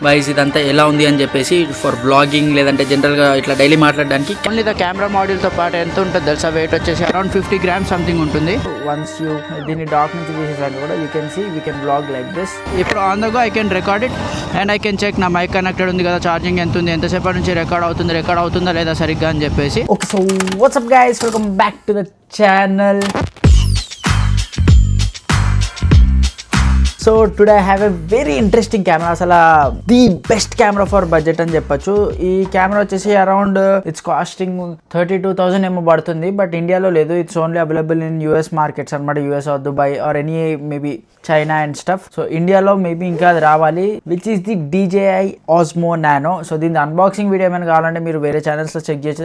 Wise ఇదంతా ఎలా ఉంది అని చెప్పేసి ఫర్ బ్లాగింగ్ లేదంటే జనరల్గా ఇట్లా డైలీ మాట్లాడడానికి. ఓన్లీ ద కెమెరా మాడ్యూల్తో పాటు ఎంత ఉంటుంది తెలుసా, వెయిట్ వచ్చేసి అరౌండ్ 50 grams సంథింగ్ ఉంటుంది. వన్స్ యూ దీన్ని డాక్ నుంచి తీసేసాక కూడా you can see we can blog like this. ఇప్పుడు on the go I can record it and I can check నా మైక్ కనెక్టెడ్ ఉంది కదా, ఛార్జింగ్ ఎంత ఉంది, ఎంతసేపటి నుంచి రికార్డ్ అవుతుందా లేదా సరిగ్గా అని చెప్పేసి. Okay, so what's up guys, welcome back to the channel. So today I have a very interesting camera, అసలు the best camera for budget అని చెప్పొచ్చు. ఈ కెమెరా వచ్చేసి అరౌండ్ ఇట్స్ కాస్టింగ్ 32,000 ఏమో పడుతుంది, బట్ ఇండియాలో లేదు. It's only available in US markets అనమాట, US or Dubai or any maybe China and stuff. So ఇండియాలో మేబీ ఇంకా అది రావాలి, which is the DJI Osmo Nano. So దీని అన్బాక్సింగ్ వీడియో ఏమైనా కావాలంటే మీరు వేరే ఛానల్స్లో చెక్ చేసి,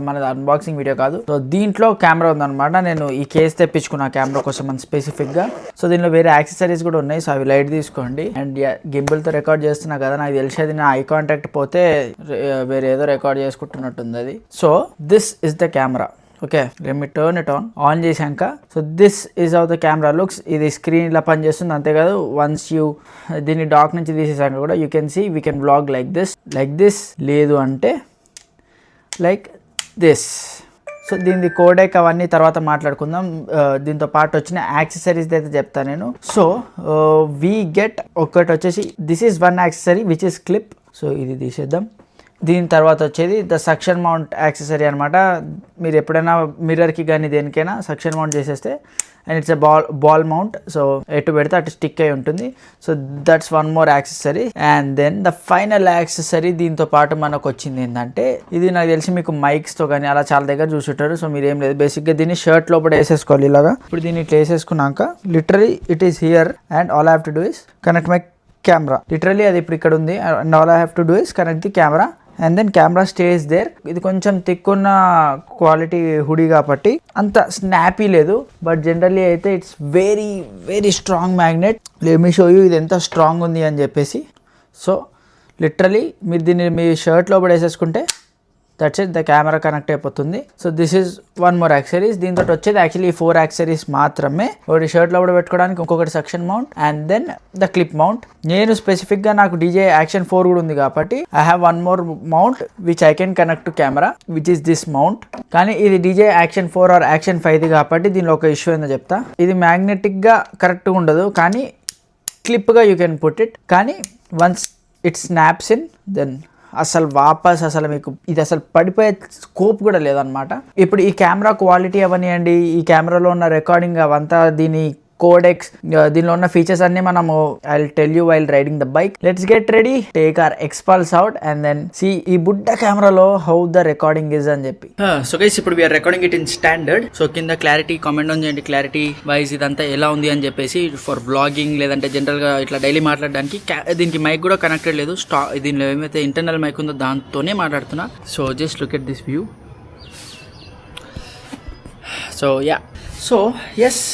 మనది అన్బాక్సింగ్ వీడియో కాదు. సో దీంట్లో కెమెరా ఉందన్నమాట. నేను ఈ కేస్ తెప్పించుకున్నా కెమెరా కోసం అని స్పెసిఫిక్గా. సో దీనిలో వేరే యాక్సెసరీస్ కూడా ఉన్నాయి, సో అవి లైట్ తీసుకోండి. అండ్ గింబుల్తో రికార్డ్ చేస్తున్నా కదా, నాకు తెలిసేది నా ఐ కాంటాక్ట్ పోతే వేరే ఏదో రికార్డ్ చేసుకుంటున్నట్టుంది అది. So this is the camera. Okay, let me turn it on చేశాక. So this is how the camera looks. ఇది స్క్రీన్ ఇలా పనిచేస్తుంది, అంతేకాదు వన్స్ యూ దీన్ని డాక్ నుంచి తీసేసాక కూడా you can see we can blog like this, లేదు అంటే లైక్ దిస్. సో దీని కోడెక్ అవన్నీ తర్వాత మాట్లాడుకుందాం. దీంతో పాటు వచ్చిన యాక్సెసరీస్ అయితే చెప్తాను నేను. సో వీ గెట్ ఒకటి వచ్చేసి this is one accessory which is clip. So ఇది తీసేద్దాం. దీని తర్వాత వచ్చేది ద సక్షన్ మౌంట్ యాక్సెసరీ అనమాట. మీరు ఎప్పుడైనా మిర్రర్కి కానీ దేనికైనా సక్షన్ మౌంట్ చేసేస్తే, and it's a ball mount. So ఎటు పెడితే అటు స్టిక్ అయి ఉంటుంది. So that's one more accessory. And then the final accessory దీంతో పాటు మనకు వచ్చింది ఏంటంటే, ఇది నాకు తెలిసి మీకు మైక్స్తో కానీ అలా చాలా దగ్గర చూసుంటారు. సో మీరు ఏం లేదు, బేసిక్గా దీన్ని షర్ట్ లోపల వేసేసుకోవాలి ఇలాగా. ఇప్పుడు దీన్ని ఇట్లా వేసేసుకున్నాక literally it is here and all I have to do is connect my camera. Literally అది ఇప్పుడు ఇక్కడ ఉంది and all I have to do is connect the camera and then camera stays there. ఇది కొంచెం థిక్కున్న క్వాలిటీ హుడీ కాబట్టి అంత snappy లేదు, బట్ జనరల్లీ అయితే it's very very strong magnet. Let me show you ఇది ఎంత స్ట్రాంగ్ ఉంది అని చెప్పేసి. సో లిటరలీ మీరు దీన్ని మీ షర్ట్ లోపల వేసేసుకుంటే that's it, the camera connect అయిపోతుంది. So this is one more accessories. దీంతో వచ్చేది యాక్చువల్లీ 4 యాక్సెసరీస్ మాత్రమే. ఒకటి షర్ట్లో కూడా పెట్టుకోవడానికి, ఇంకొకటి suction mount and then the clip mount. నేను స్పెసిఫిక్గా నాకు DJI Action 4 కూడా ఉంది కాబట్టి I have one more mount which I can connect to camera which is this mount. కానీ ఇది DJI Action 4 ఆర్ Action 5 కాబట్టి దీనిలో ఒక ఇష్యూ ఏందో చెప్తా. ఇది మ్యాగ్నెటిక్గా కరెక్ట్గా ఉండదు, కానీ క్లిప్గా యూ కెన్ పుట్ ఇట్. కానీ once it snaps in then అసలు వాపస్ అసలు మీకు ఇది అసలు పడిపోయే స్కోప్ కూడా లేదనమాట. ఇప్పుడు ఈ కెమెరా క్వాలిటీ అవనివ్వండి, ఈ కెమెరాలో ఉన్న రికార్డింగ్ అవంతా, దీని కోడెక్స్, దీనిలో ఉన్న ఫీచర్స్ అన్ని మనము I will tell you while riding the bike. Let's get ready, take our XPulse out and then see ఈ బుడ్డ కెమెరాలో హౌ ద రికార్డింగ్ ఇస్ అని చెప్పి. సో గైస్, ఇప్పుడు we're recording it in standard. So కింద clarity comment on చేయండి, clarity wise ఇదంతా ఎలా ఉంది అని చెప్పేసి ఫర్ బ్లాగింగ్ లేదంటే జనరల్గా ఇట్లా డైలీ మాట్లాడడానికి. దీనికి మైక్ కూడా కనెక్టెడ్ లేదు, దీనిలో ఏమైతే ఇంటర్నల్ మైక్ ఉందో దాంతోనే మాట్లాడుతున్నా. So just look at this view. So yeah, so yes,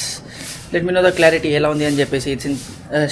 let me know the clarity ఎలా ఉంది అని చెప్పేసి. It's in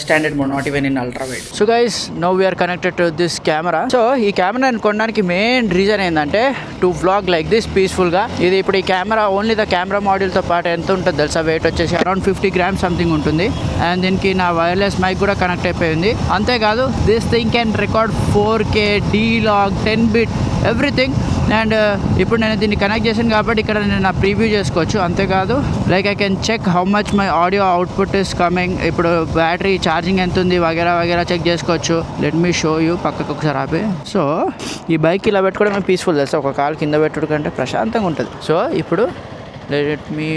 standard mode, not even in ultra wide. So guys, now we're connected to this camera. So ఈ camera నేను కొనడానికి main reason ఏంటంటే to vlog like this పీస్ఫుల్గా. ఇది ఇప్పుడు ఈ కెమెరా ఓన్లీ ద కెమెరా మాడ్యూల్తో పాటు ఎంత ఉంటుంది తెలుసా, వెయిట్ వచ్చేసి అరౌండ్ 50 grams సంథింగ్ ఉంటుంది. అండ్ దీనికి నా వైర్లెస్ మైక్ కూడా కనెక్ట్ అయిపోయింది. అంతేకాదు this thing can record 4K D-Log 10-bit everything. And ఇప్పుడు నేను దీన్ని కనెక్ట్ చేశాను కాబట్టి ఇక్కడ నేను నా ప్రీవ్యూ చేసుకోవచ్చు. అంతేకాదు like I can check how much my audio output is coming, ఇప్పుడు బ్యాటరీ ఛార్జింగ్ ఎంత ఉంది వగేరా వగేరా చెక్ చేసుకోవచ్చు. లెట్ మీ షో యూ, పక్కకు ఒకసారి ఆపి. సో ఈ బైక్ ఇలా పెట్టుకోవడం పీస్ఫుల్ తెలుసా, ఒక కాలు కింద పెట్టుడు కంటే ప్రశాంతంగా ఉంటుంది. సో ఇప్పుడు లెట్ మీ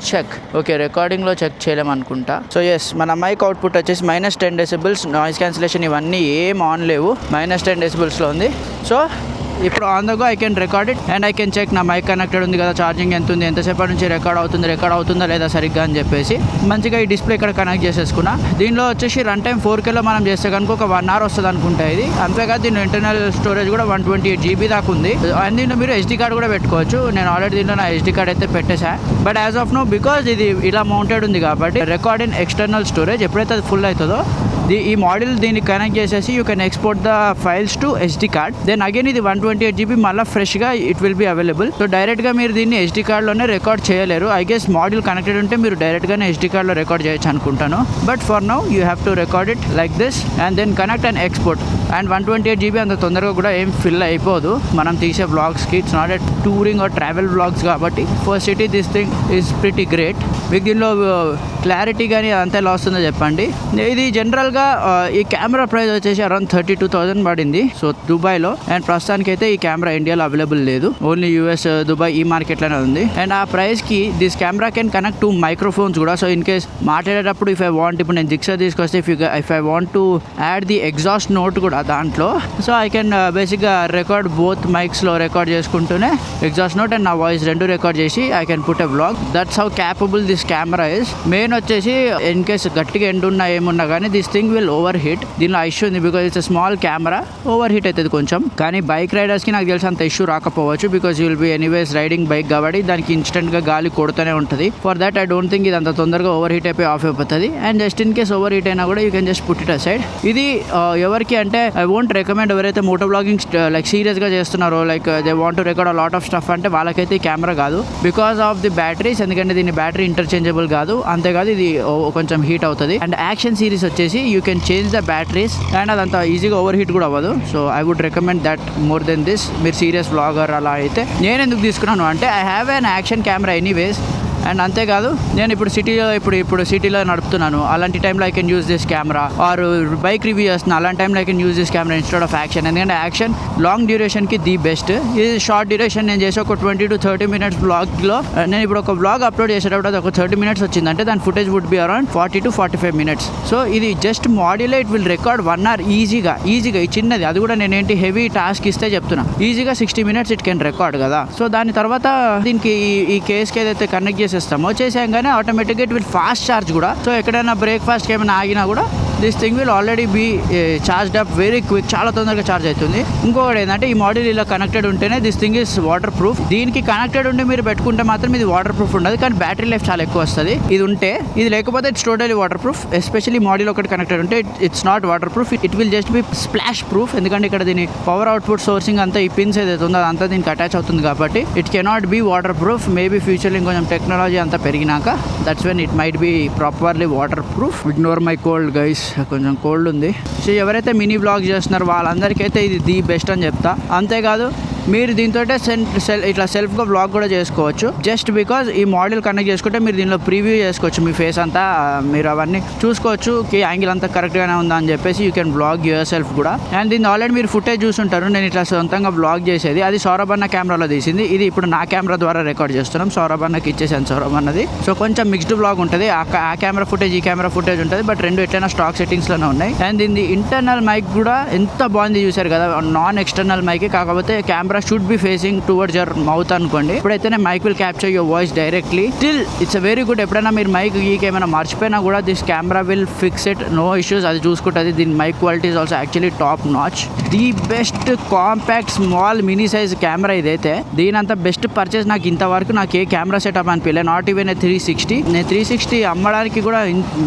చెక్. ఓకే, రికార్డింగ్లో చెక్ చేయలేమనుకుంటా. సో ఎస్, మన మైక్ అవుట్పుట్ వచ్చేసి -10 decibels, నాయిస్ క్యాన్సిలేషన్ ఇవన్నీ ఏం ఆన్ లేవు, -10 decibelsలో ఉంది. సో ఇప్పుడు on the go I can record it and I can check నా మైక్ కనెక్టెడ్ ఉంది కదా, ఛార్జింగ్ ఎంత ఉంది, ఎంతసేపటి నుంచి రికార్డ్ అవుతుందా లేదా సరిగ్గా అని చెప్పేసి. మంచిగా ఈ డిస్ప్లే ఇక్కడ కనెక్ట్ చేసేసుకున్నా. దీనిలో వచ్చేసి రన్ టైం 4Kలో మనం చేస్తే కనుక ఒక 1 hour వస్తుంది అనుకుంటా ఇది. అంతేకాదు దీని ఇంటర్నల్ స్టోరేజ్ కూడా 128 GB దాకా ఉంది. అండ్ దీంట్లో మీరు SD కార్డ్ కూడా పెట్టుకోవచ్చు. నేను ఆల్రెడీ దీంట్లో నా SD కార్డ్ అయితే పెట్టేసా. But as of now because ఇది ఇలా మౌంటెడ్ ఉంది కాబట్టి రికార్డ్ ఇన్ ఎక్స్టర్నల్ స్టోరేజ్, ఎప్పుడైతే అది ఫుల్ అవుతుందో ఈ మాడ్యూల్ దీన్ని కనెక్ట్ చేసేసి you can export the files to SD card. Then again ఇది 128GB మళ్ళీ ఫ్రెష్గా it will be available. So డైరెక్ట్గా మీరు దీన్ని SD కార్డ్లోనే రికార్డ్ చేయలేరు. ఐ గెస్ మాడ్యూల్ కనెక్టెడ్ ఉంటే మీరు డైరెక్ట్గానే SD కార్డ్లో రికార్డ్ చేయొచ్చు అనుకుంటాను. But for now you have to record it like this and then connect and export. And 128GB అంత తొందరగా కూడా ఏం ఫిల్ అయిపోదు మనం తీసే వ్లాగ్స్కి. It's not a touring or travel vlogs కాబట్టి for city this thing is pretty great. మీకు దీనిలో క్లారిటీ కానీ అంతే ఎలా వస్తుందో చెప్పండి. ఇది జనరల్గా ఈ కెమెరా ప్రైస్ వచ్చేసి అరౌండ్ 32,000 పడింది. సో దుబాయ్లో. అండ్ ప్రస్తుతానికి అయితే ఈ కెమెరా ఇండియాలో అవైలబుల్ లేదు, ఓన్లీ US, దుబాయ్ ఈ మార్కెట్లోనే ఉంది. అండ్ ఆ ప్రైస్కి this camera can connect to microphones కూడా. సో ఇన్ కేస్ మాట్లాడేటప్పుడు ఇఫ్ ఐ వాంట్, ఇప్పుడు నేను జిక్సర్ తీసుకొస్తే if I want to add the exhaust note కూడా దాంట్లో, సో ఐ కెన్ బేసిక్గా రికార్డ్ బోత్ మైక్స్లో రికార్డ్ చేసుకుంటూనే ఎగ్జాస్ట్ నోట్ అండ్ నా వాయిస్ రెండు రికార్డ్ చేసి I can put a vlog. That's how capable this camera is. Main వచ్చేసి in case గట్టిగా ఎండున్నా ఏమున్నా కానీ this thing will over heat. దీనిలో ఇష్యూ ఉంది because it's small camera, over heat అవుతుంది కొంచెం. కానీ బైక్ రైడర్స్కి నాకు తెలిసి అంత ఇష్యూ రాకపోవచ్చు because you will be anyways riding bike కాబట్టి దానికి ఇన్స్టెంట్గా గాలి కొడుతూనే ఉంటుంది. For that I don't think ఇది అంత తొందరగా ఓవర్ హీట్ అయిపోయి ఆఫ్ అయిపోతుంది. And just in case over heat అయినా కూడా you can just put it aside. ఇది ఎవరికి అంటే ఐ వోంట్ రికమెండ్ ఎవరైతే మోటో బ్లాగింగ్ లైక్ సీరియస్గా చేస్తున్నారో, like they want to record a lot of stuff అంటే వాళ్ళకైతే ఈ కెమెరా కాదు బికాస్ ఆఫ్ ది బ్యాటరీస్. ఎందుకంటే దీని బ్యాటరీ ఇంటర్చేంజబుల్ కాదు, అంతేకాదు ఇది కొంచెం హీట్ అవుతుంది. అండ్ యాక్షన్ సిరీస్ వచ్చేసి you can change the batteries and అదంతా ఈజీగా ఓవర్ హీట్ కూడా అవ్వదు. So I would recommend that more than this. మీరు సీరియస్ వ్లాగర్ అలా అయితే నేను ఎందుకు తీసుకున్నాను అంటే I have an action camera anyways. And అంతేకాదు నేను ఇప్పుడు సిటీలో నడుపుతున్నాను, అలాంటి టైంలో I can use this camera. Or bike review చేస్తున్నాను, అలాంటి టైంలో I can use this camera instead of action. ఎందుకంటే యాక్షన్ లాంగ్ డ్యూరేషన్కి ది బెస్ట్. ఇది షార్ట్ డ్యూరేషన్ నేను చేసే ఒక 20 to 30 minutes బ్లాగ్లో, నేను ఇప్పుడు ఒక బ్లాగ్ అప్లోడ్ చేసేటప్పుడు అది ఒక 30 minutes వచ్చిందంటే దాని footage would be around 40 to 45 minutes. So ఇది just modulate it will record 1 hour ఈజీగా. ఈ చిన్నది, అది కూడా నేనేంటి హెవీ టాస్క్ ఇస్తే చెప్తున్నా, ఈజీగా 60 minutes ఇట్ కెన్ రికార్డ్ కదా. సో దాని తర్వాత దీనికి ఈ కేస్కి ఏదైతే కనెక్ట్ చేసేస్తామో చేసాగానే ఆటోమేటిక్గా ఇట్ విల్ ఫాస్ట్ ఛార్జ్ కూడా. సో ఎక్కడైనా బ్రేక్ఫాస్ట్కి ఏమైనా ఆగినా కూడా this thing will already be charged up very quick, చాలా తొందరగా ఛార్జ్ అవుతుంది. ఇంకొకటి ఏంటంటే ఈ మాడ్యూల్ ఇలా కనెక్టెడ్ ఉంటేనే this thing is water proof. దీనికి కనెక్టెడ్ ఉండి మీరు పెట్టుకుంటే మాత్రం ఇది వాటర్ ప్రూఫ్ ఉండదు, కానీ బ్యాటరీ లైఫ్ చాలా ఎక్కువ వస్తుంది ఇది ఉంటే. ఇది లేకపోతే it's totally water proof. Especially module ఒకటి కనెక్టెడ్ ఉంటే it's not water proof, it will just be splash proof. ఎందుకంటే ఇక్కడ దీని పవర్ అవుట్పుట్ సోర్సింగ్ అంతా ఈ పిన్స్ ఏదైతే ఉందో అదంతా దీనికి అటాచ్ అవుతుంది కాబట్టి it cannot be water proof. Maybe ఫ్యూచర్లో ఇంకొంచెం టెక్నాలజీ అంతా పెరిగినాక that's when it might be properly water proof. Ignore my cold guys, కొంచెం కోల్డ్ ఉంది. సో ఎవరైతే మినీ బ్లాగ్ చేస్తున్నారో వాళ్ళందరికైతే ఇది ది బెస్ట్ అని చెప్తా. అంతేకాదు మీరు దీంతో ఇట్లా సెల్ఫ్గా బ్లాగ్ కూడా చేసుకోవచ్చు. జస్ట్ బికాజ్ ఈ మోడల్ కనెక్ట్ చేసుకుంటే మీరు దీనిలో ప్రీవ్యూ చేసుకోవచ్చు, మీ ఫేస్ అంతా మీరు అవన్నీ చూసుకోవచ్చు, యాంగిల్ అంతా కరెక్ట్గానే ఉందా అని చెప్పేసి you can blog your self కూడా. అండ్ దీన్ని ఆల్రెడీ మీరు ఫుటేజ్ చూసుంటారు, నేను ఇట్లా సొంతంగా బ్లాగ్ చేసేది. అది సౌరభ్ అన్న కెమెరాలో తీసింది, ఇది ఇప్పుడు నా కెమెరా ద్వారా రికార్డ్ చేస్తున్నాం. సౌరభ్ అన్నకి ఇచ్చేసాను సౌరభ్ అన్నది. సో కొంచెం మిక్స్డ్ బ్లాగ్ ఉంటుంది, ఆ కెమెరా ఫుటేజ్ ఈ కెమెరా ఫుటేజ్ ఉంటుంది, బట్ రెండు ఎట్లయినా స్టాక్ సెట్టింగ్స్లోనే ఉన్నాయి. అండ్ దీని ఇంటర్నల్ మైక్ కూడా ఎంత బాగుంది చూసారు కదా, నాన్ ఎక్స్టర్నల్ మైక్, కాకపోతే camera should be facing towards your mouth అనుకోండి. ఇప్పుడైతేనే mic will capture your voice directly. Still it's very good. ఎప్పుడైనా మీరు మైక్ ఏమైనా మర్చిపోయినా కూడా this camera will fix it, no issues. అది చూసుకుంటుంది. దీని mic quality is also actually top notch. The best compact small mini size camera ఇదైతే. దీని అంత బెస్ట్ పర్చేస్ నాకు ఇంతవరకు ఏ కెమెరా సెటప్ అనిపించలే, నాట్ ఈవెన్ 360. నేను 360 అమ్మడానికి కూడా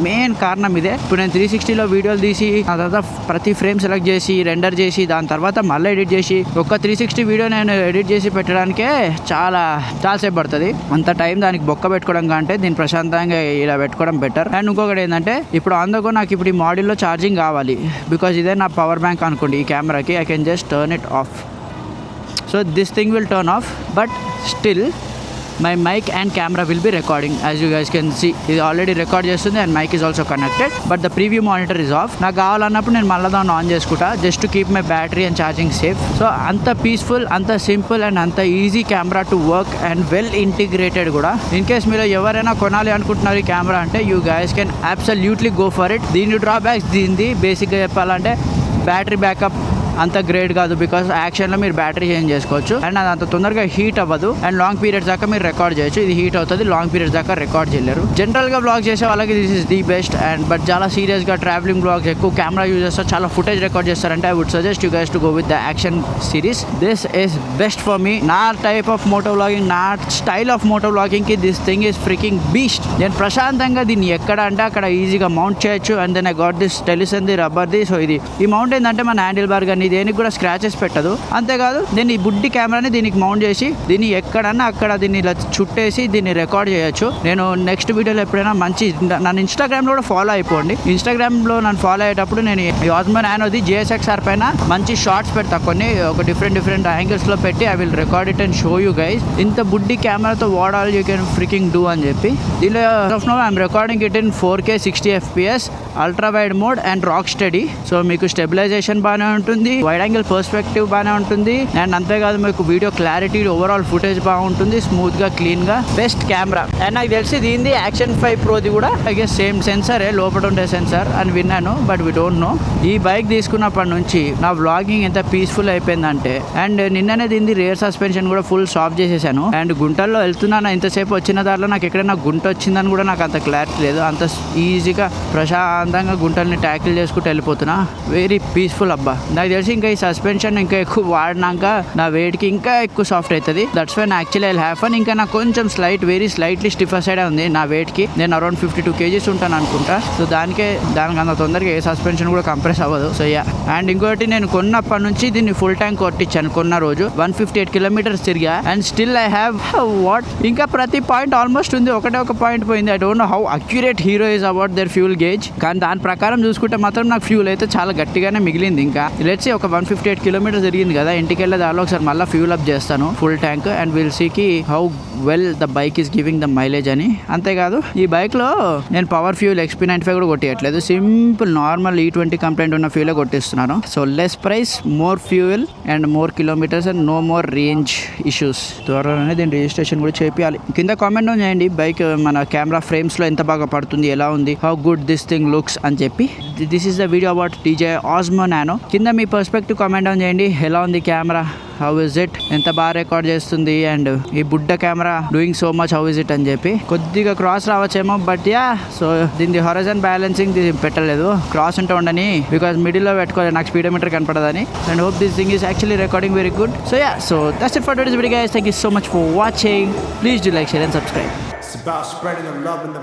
మెయిన్ కారణం ఇదే. ఇప్పుడు నేను 360లో వీడియోలు తీసి ఆ తర్వాత ప్రతి ఫ్రేమ్ సెలెక్ట్ చేసి రెండర్ చేసి దాని తర్వాత మళ్ళీ ఎడిట్ చేసి ఒక 360 వీడియో నేను ఎడిట్ చేసి పెట్టడానికే చాలా సేపు పడుతుంది. అంత టైం దానికి బొక్క పెట్టుకోవడం కంటే దీన్ని ప్రశాంతంగా ఇలా పెట్టుకోవడం బెటర్. అండ్ ఇంకొకటి ఏంటంటే ఇప్పుడు అందుకు నాకు ఇప్పుడు ఈ మాడ్యూల్లో ఛార్జింగ్ కావాలి బికాజ్ ఇదే నా పవర్ బ్యాంక్ అనుకోండి ఈ కెమెరాకి. I can just turn it off. So this thing will turn off, but still my mic and camera will be recording. As you guys can see, ఇది ఆల్రెడీ రికార్డ్ చేస్తుంది and mike is also connected, but the preview monitor is off. నాకు కావాలన్నప్పుడు నేను మళ్ళీ దాన్ని on చేసుకుంటా just to keep my battery and charging safe. So అంత peaceful, అంత సింపుల్ అండ్ అంత easy camera to work and well integrated కూడా. ఇన్ కేస్ మీరు ఎవరైనా కొనాలి అనుకుంటున్నారు ఈ కెమెరా అంటే you guys can absolutely go for it. దీని డ్రాబ్యాక్స్ దీనిది బేసిక్గా చెప్పాలంటే బ్యాటరీ బ్యాకప్ అంత గ్రేట్ కాదు, బికాస్ యాక్షన్లో మీరు బ్యాటరీ చేంజ్ చేసుకోవచ్చు అండ్ అది అంత తొందరగా హీట్ అవ్వదు అండ్ లాంగ్ పీరియడ్స్ దాకా మీరు రికార్డ్ చేయొచ్చు. ఇది హీట్ అవుతుంది, లాంగ్ పీరియడ్స్ దాకా రికార్డ్ చేయలేరు. జనరల్గా బ్లాగ్ చేసే వాళ్ళకి this is the best and but చాలా సీరియస్గా ట్రావెలింగ్ బ్లాగ్స్ ఎక్కువ కెమెరా యూజ్ చేస్తారు, చాలా ఫుటేజ్ రికార్డ్ చేస్తారంటే I would suggest you guys to go with the action series. This is best for me. నా టైప్ ఆఫ్ మోటో వ్లాగింగ్, నా style of moto వ్లాగింగ్కి this thing is freaking beast. నేను ప్రశాంతంగా దీన్ని ఎక్కడ అంటే అక్కడ ఈజీగా మౌంట్ చేయొచ్చు and then I got this టెలిసన్ ది రబ్బర్ది. సో ఇది ఈ మౌంట్ ఏంటంటే మన హ్యాండిల్ బార్ కానీ దేనికి కూడా స్క్రాచెస్ పెట్టదు. అంతేకాదు దీన్ని బుడ్డి కెమెరాని దీనికి మౌంట్ చేసి దీన్ని ఎక్కడన్నా అక్కడ దీన్ని ఇలా చుట్టేసి దీన్ని రికార్డ్ చేయొచ్చు. నేను నెక్స్ట్ వీడియోలో ఎప్పుడైనా మంచి నన్ను ఇన్స్టాగ్రామ్లో కూడా ఫాలో అయిపోండి. ఇన్స్టాగ్రామ్లో నన్ను ఫాలో అయ్యేటప్పుడు నేను ఆస్మో నానోది GSX-R పైన మంచి షార్ట్స్ పెడతా, కొన్ని ఒక డిఫరెంట్ యాంగిల్స్లో పెట్టి I will record it and show you guys. ఇంత బుడ్డి కెమెరాతో what all you can freaking do అని చెప్పి. దీనిలో I'm recording it in 4K 60 FPS ultra wide mode and rock study. So మీకు స్టెబిలైజేషన్ బాగానే ఉంటుంది, వైడ్ యాంగిల్ పర్స్పెక్టివ్ బాగానే ఉంటుంది అండ్ అంతేకాదు మీకు వీడియో క్లారిటీ, ఓవరాల్ ఫుటేజ్ బాగుంటుంది, స్మూత్ గా క్లీన్ గా బెస్ట్ కెమెరా. అండ్ నాకు తెలిసి దీనిది యాక్షన్ 5 ప్రోది కూడా ఐ గెస్ సేమ్ సెన్సరే, లోపల ఉండే సెన్సార్ అని విన్నాను బట్ వి డోంట్ నో. ఈ బైక్ తీసుకున్నప్పటి నుంచి నా వ్లాగింగ్ ఎంత పీస్ఫుల్ అయిపోయిందంటే అండ్ నిన్ననే దీనిది రేర్ సస్పెన్షన్ కూడా ఫుల్ సాఫ్ చేసేసాను అండ్ గుంటల్లో వెళ్తున్నాను. ఇంతసేపు వచ్చిన దారిలో నాకు ఎక్కడైనా గుంట వచ్చిందని కూడా నాకు అంత క్లారిటీ లేదు. అంత ఈజీగా ప్రశాంతంగా గుంటల్ని ట్యాకిల్ చేసుకుంటూ వెళ్ళిపోతున్నా. వెరీ పీస్ఫుల్ అబ్బా. నాకు తెలిసి ఇంకా ఈ సస్పెన్షన్ ఇంకా ఎక్కువ వాడినాక నా వెయిట్కి ఇంకా ఎక్కువ సాఫ్ట్ అవుతుంది. That's why actually I have fun. ఇంకా నాకు కొంచెం వెరీ స్లైట్లీ స్టిఫర్ సైడ్ ఉంది నా వెయిట్కి. నేను అరౌండ్ 52 kgs ఉంటాను అనుకుంటా. సో దానికి అంత తొందరగా ఏ సస్పెన్షన్ కూడా కంప్రెస్ అవ్వదు. So yeah. అండ్ ఇంకోటి నేను కొన్నప్పటి నుంచి దీన్ని ఫుల్ ట్యాంక్ కొట్టించాను. కొన్న రోజు 158 kilometers తిరిగా and still I have what ఇంకా ప్రతి పాయింట్ ఆల్మోస్ట్ ఉంది, ఒక పాయింట్ పోయింది. I don't know how accurate hero is about their fuel gauge, కానీ దాని ప్రకారం చూసుకుంటే మాత్రం నాకు ఫ్యూల్ అయితే చాలా గట్టిగానే మిగిలింది. ఇంకా లెట్స్ సే ఒక 158 kilometers తిరిగింది కదా, ఇంటికి వెళ్ళే దానిలో ఒకసారి మళ్ళీ ఫ్యూల్ అప్ చేస్తాను full tank and will see కి how well the bike is giving the mileage అని. అంతేకాదు ఈ బైక్లో నేను పవర్ ఫ్యూల్ XP95 కూడా కొట్టియట్లేదు, సింపుల్ నార్మల్ E20 కంప్లైంట్ ఉన్న ఫ్యూలే కొట్టిస్తున్నాను. So less price, more fuel and more kilometres and no more range issues. త్వరలోనే దీని రిజిస్ట్రేషన్ కూడా చేయాలి. కింద కామెంట్ చేయండి బైక్ మన కెమెరా ఫ్రేమ్స్లో ఎంత బాగా పడుతుంది, ఎలా ఉంది, how good this thing looks అని చెప్పి. This is the video about DJI Osmo Nano. కింద మీ పర్స్పెక్టివ్ కామెంట్ డౌన్ చేయండి. ఎలా ఉంది కెమెరా, హౌ ఇస్ ఇట్, ఎంత బాగా రికార్డ్ చేస్తుంది అండ్ ఈ బుడ్డ camera doing so much, how is it అని చెప్పి. కొద్దిగా క్రాస్ రావచ్చేమో బట్ యా. సో దీని హారిజాన్ బ్యాలెన్సింగ్ పెట్టలేదు, క్రాస్ ఉంటే ఉండని, బికాస్ మిడిల్లో పెట్టుకోవాలి నాకు స్పీడోమీటర్ కనపడదని. And hope this thing is actually recording very good. So yeah, so that's it for today's video guys. Thank you so much for watching. Please do like, share and subscribe. It's about spreading the love in the